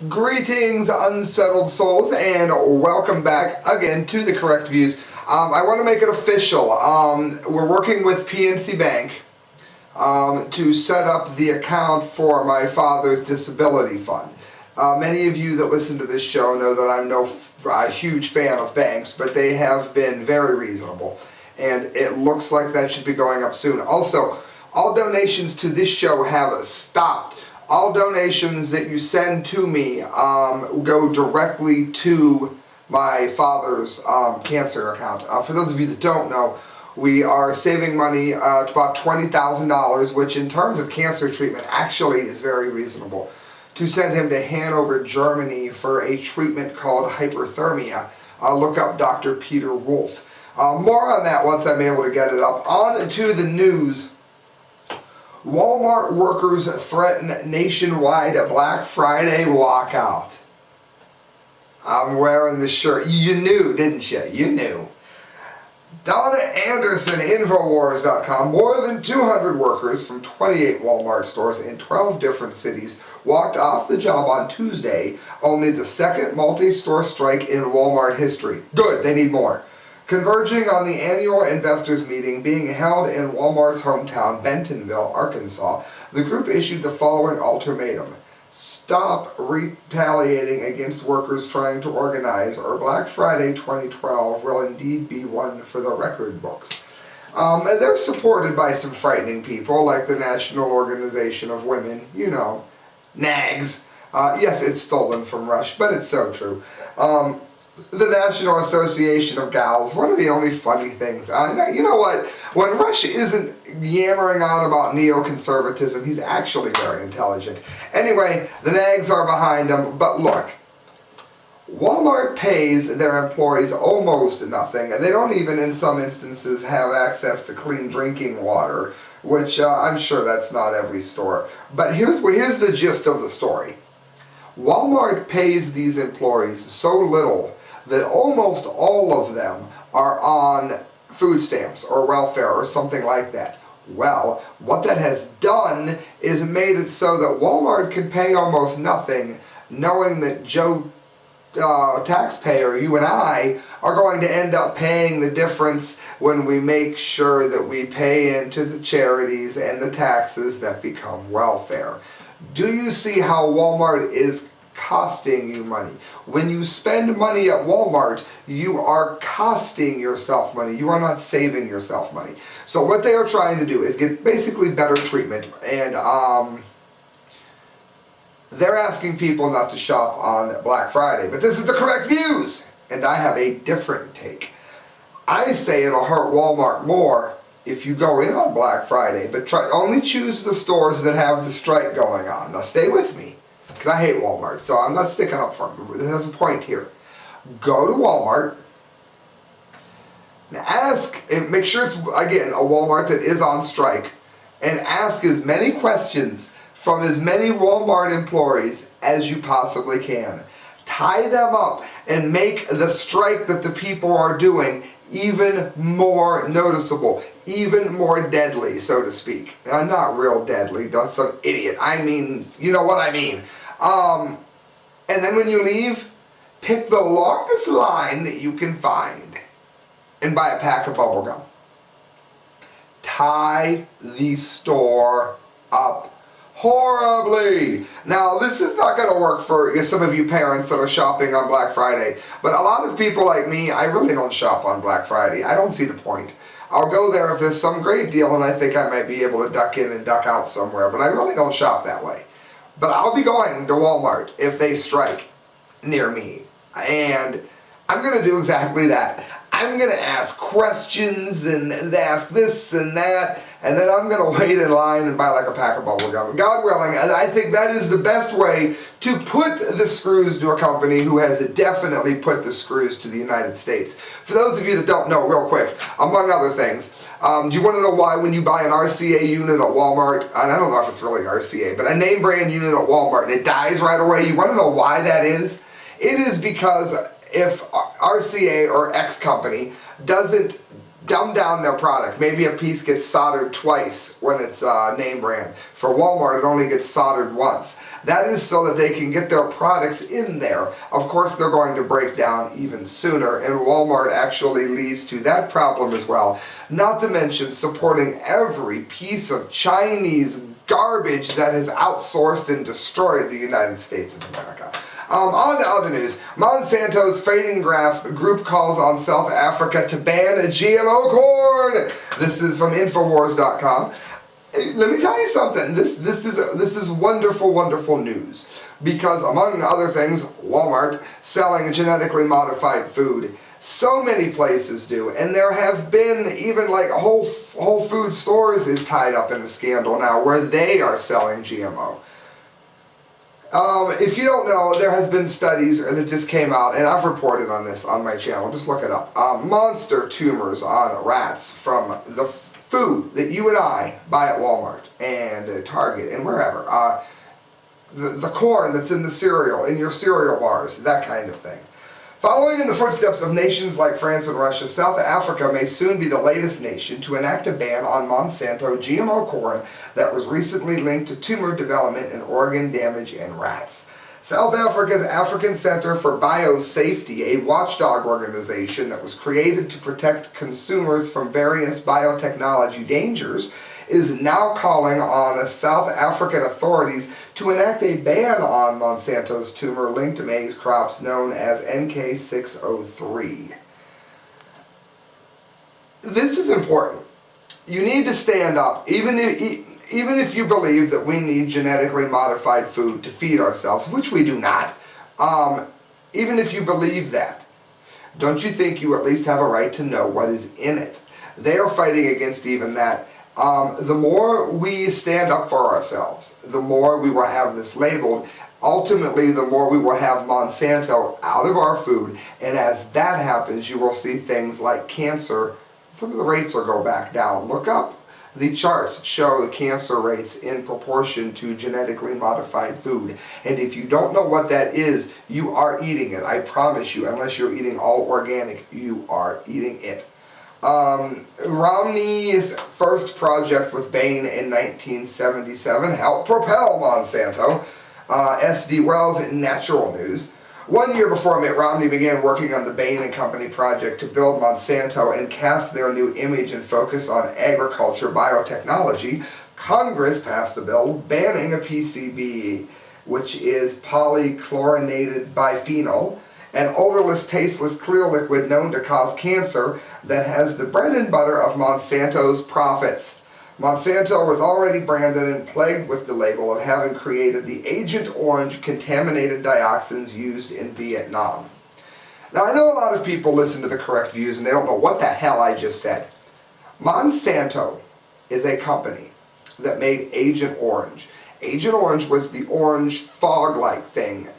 Greetings, unsettled souls, and welcome back again to the Correct Views. I want to make it official. We're working with PNC Bank to set up the account for my father's disability fund. Many of you that listen to this show know that I'm a huge fan of banks, but they have been very reasonable, and it looks like that should be going up soon. Also, all donations to this show have stopped. All donations that you send to me go directly to my father's cancer account. For those of you that don't know, we are saving money to about $20,000, which in terms of cancer treatment actually is very reasonable, to send him to Hanover, Germany for a treatment called hyperthermia. Look up Dr. Peter Wolf. More on that once I'm able to get it up. On to the news. Walmart workers threaten nationwide Black Friday walkout. I'm wearing the shirt. You knew, didn't you? You knew. Donna Anderson, Infowars.com. More than 200 workers from 28 Walmart stores in 12 different cities walked off the job on Tuesday, only the second multi-store strike in Walmart history. Good, they need more. Converging on the annual investors meeting being held in Walmart's hometown, Bentonville, Arkansas, the group issued the following ultimatum. Stop retaliating against workers trying to organize, or Black Friday 2012 will indeed be one for the record books. And they're supported by some frightening people, like the National Organization of Women, you know, NAGS. Yes, it's stolen from Rush, but it's so true. The National Association of Gals, one of the only funny things. You know what? When Rush isn't yammering on about neoconservatism, he's actually very intelligent. Anyway, the nags are behind him, but look, Walmart pays their employees almost nothing. They don't even, in some instances, have access to clean drinking water, which I'm sure that's not every store. But here's the gist of the story. Walmart pays these employees so little that almost all of them are on food stamps or welfare or something like that. Well, what that has done is made it so that Walmart can pay almost nothing, knowing that Joe taxpayer, you and I, are going to end up paying the difference when we make sure that we pay into the charities and the taxes that become welfare. Do you see how Walmart is costing you money? When you spend money at Walmart, you are costing yourself money. You are not saving yourself money. So what they are trying to do is get basically better treatment, and they're asking people not to shop on Black Friday. But this is the Correct Views, and I have a different take. I say it'll hurt Walmart more if you go in on Black Friday, but only choose the stores that have the strike going on. Now stay with me, because I hate Walmart, so I'm not sticking up for them. There's a point here. Go to Walmart, and ask, and make sure it's, again, a Walmart that is on strike, and ask as many questions from as many Walmart employees as you possibly can. Tie them up and make the strike that the people are doing even more noticeable, even more deadly, so to speak. Now, not real deadly, not some idiot. I mean, you know what I mean. And then when you leave, pick the longest line that you can find and buy a pack of bubble gum. Tie the store up horribly. Now, this is not going to work for some of you parents that are shopping on Black Friday, but a lot of people like me, I really don't shop on Black Friday. I don't see the point. I'll go there if there's some great deal and I think I might be able to duck in and duck out somewhere, but I really don't shop that way. But I'll be going to Walmart if they strike near me, and I'm going to do exactly that. I'm going to ask questions and ask this and that, and then I'm going to wait in line and buy like a pack of bubble gum. God willing, I think that is the best way to put the screws to a company who has definitely put the screws to the United States. For those of you that don't know, real quick, among other things, do you want to know why when you buy an RCA unit at Walmart, and I don't know if it's really RCA, but a name brand unit at Walmart, and it dies right away, you want to know why that is? It is because if RCA or X company doesn't dumb down their product. Maybe a piece gets soldered twice when it's name brand. For Walmart, it only gets soldered once. That is so that they can get their products in there. Of course, they're going to break down even sooner, and Walmart actually leads to that problem as well. Not to mention supporting every piece of Chinese garbage that has outsourced and destroyed the United States of America. On to other news. Monsanto's Fading Grasp group calls on South Africa to ban GMO corn. This is from Infowars.com. Let me tell you something. This is wonderful, wonderful news, because among other things, Walmart selling genetically modified food. So many places do, and there have been even like Whole Food Stores is tied up in a scandal now where they are selling GMO. If you don't know, there has been studies that just came out, and I've reported on this on my channel, just look it up. Monster tumors on rats from the food that you and I buy at Walmart and Target and wherever. The corn that's in the cereal, in your cereal bars, that kind of thing. Following in the footsteps of nations like France and Russia, South Africa may soon be the latest nation to enact a ban on Monsanto GMO corn that was recently linked to tumor development and organ damage in rats. South Africa's African Center for Biosafety, a watchdog organization that was created to protect consumers from various biotechnology dangers, is now calling on South African authorities to enact a ban on Monsanto's tumor-linked maize crops known as NK603. This is important. You need to stand up, even if you believe that we need genetically modified food to feed ourselves, which we do not. Even if you believe that, don't you think you at least have a right to know what is in it? They are fighting against even that. The more we stand up for ourselves, the more we will have this labeled. Ultimately, the more we will have Monsanto out of our food. And as that happens, you will see things like cancer. Some of the rates will go back down. Look up. The charts show the cancer rates in proportion to genetically modified food. And if you don't know what that is, you are eating it. I promise you, unless you're eating all organic, you are eating it. Romney's first project with Bain in 1977 helped propel Monsanto. S.D. Wells in Natural News. 1 year before Mitt Romney began working on the Bain and Company project to build Monsanto and cast their new image and focus on agriculture biotechnology, Congress passed a bill banning a PCB, which is polychlorinated biphenyl, an odorless, tasteless, clear liquid known to cause cancer that has the bread and butter of Monsanto's profits. Monsanto was already branded and plagued with the label of having created the Agent Orange contaminated dioxins used in Vietnam. Now, I know a lot of people listen to The Correct Views and they don't know what the hell I just said. Monsanto is a company that made Agent Orange. Agent Orange was the orange fog-like thing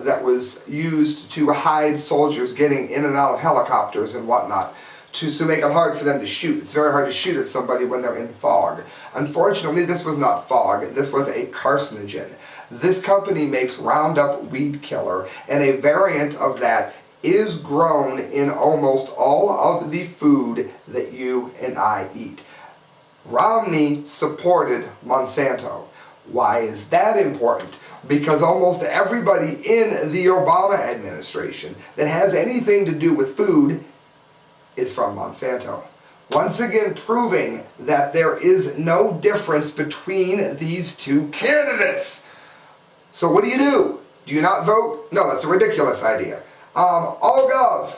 that was used to hide soldiers getting in and out of helicopters and whatnot, to make it hard for them to shoot. It's very hard to shoot at somebody when they're in fog. Unfortunately, this was not fog. This was a carcinogen. This company makes Roundup weed killer, and a variant of that is grown in almost all of the food that you and I eat. Romney supported Monsanto. Why is that important? Because almost everybody in the Obama administration that has anything to do with food is from Monsanto. Once again proving that there is no difference between these two candidates. So what do? Do you not vote? No, that's a ridiculous idea. AllGov.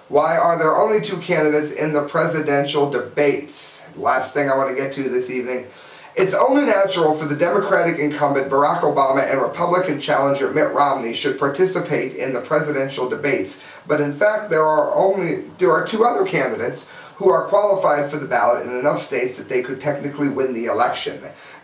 Why are there only two candidates in the presidential debates? Last thing I want to get to this evening. It's only natural for the Democratic incumbent Barack Obama and Republican challenger Mitt Romney should participate in the presidential debates, but in fact there are two other candidates who are qualified for the ballot in enough states that they could technically win the election.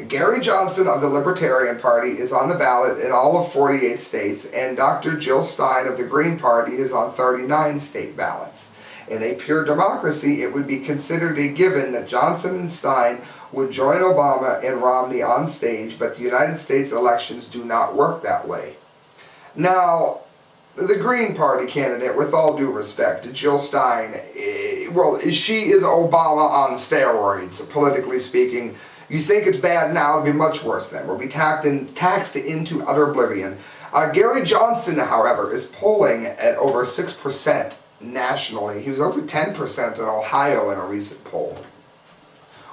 Gary Johnson of the Libertarian Party is on the ballot in all of 48 states, and Dr. Jill Stein of the Green Party is on 39 state ballots. In a pure democracy, it would be considered a given that Johnson and Stein would join Obama and Romney on stage, but the United States elections do not work that way. Now, the Green Party candidate, with all due respect, Jill Stein, well, she is Obama on steroids, politically speaking. You think it's bad now, it'll be much worse then. We'll be taxed into utter oblivion. Gary Johnson, however, is polling at over 6% nationally. He was over 10% in Ohio in a recent poll.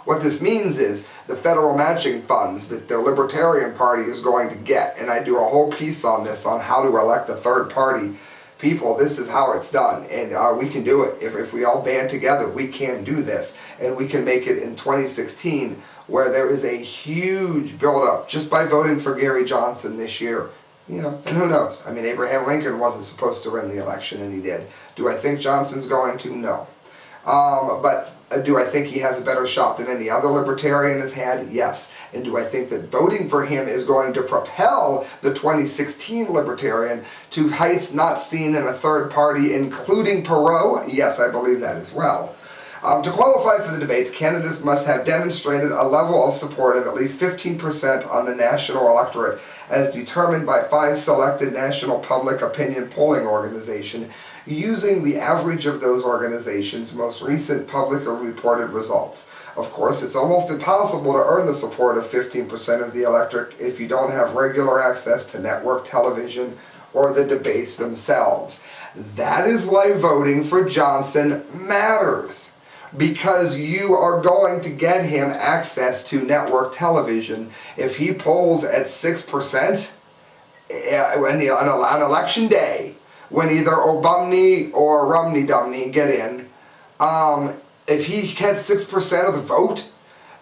What this means is the federal matching funds that the Libertarian Party is going to get, and I do a whole piece on this, on how to elect a third party people. This is how it's done, and we can do it. If we all band together, we can do this, and we can make it in 2016, where there is a huge buildup just by voting for Gary Johnson this year. You know, and who knows? I mean, Abraham Lincoln wasn't supposed to win the election, and he did. Do I think Johnson's going to? No. But do I think he has a better shot than any other Libertarian has had? Yes. And do I think that voting for him is going to propel the 2016 Libertarian to heights not seen in a third party, including Perot? Yes, I believe that as well. To qualify for the debates, candidates must have demonstrated a level of support of at least 15% on the national electorate, as determined by 5 selected national public opinion polling organizations, using the average of those organizations' most recent publicly reported results. Of course, it's almost impossible to earn the support of 15% of the electorate if you don't have regular access to network television or the debates themselves. That is why voting for Johnson matters, because you are going to get him access to network television. If he polls at 6% on election day, when either Obumney or Rumney-Dumney get in, if he gets 6% of the vote,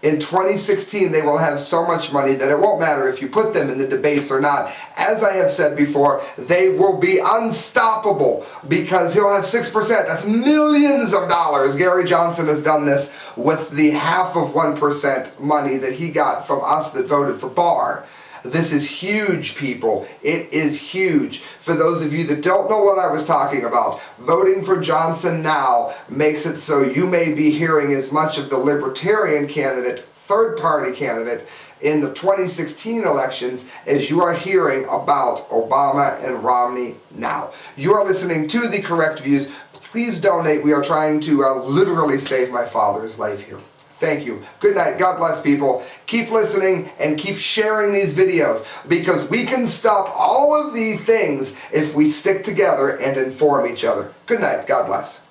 in 2016 they will have so much money that it won't matter if you put them in the debates or not. As I have said before, they will be unstoppable because he'll have 6%. That's millions of dollars. Gary Johnson has done this with the 0.5% money that he got from us that voted for Barr. This is huge, people. It is huge. For those of you that don't know what I was talking about, voting for Johnson now makes it so you may be hearing as much of the Libertarian candidate, third party candidate, in the 2016 elections as you are hearing about Obama and Romney now. You are listening to The Correct Views. Please donate. We are trying to literally save my father's life here. Thank you. Good night. God bless, people. Keep listening and keep sharing these videos, because we can stop all of these things if we stick together and inform each other. Good night. God bless.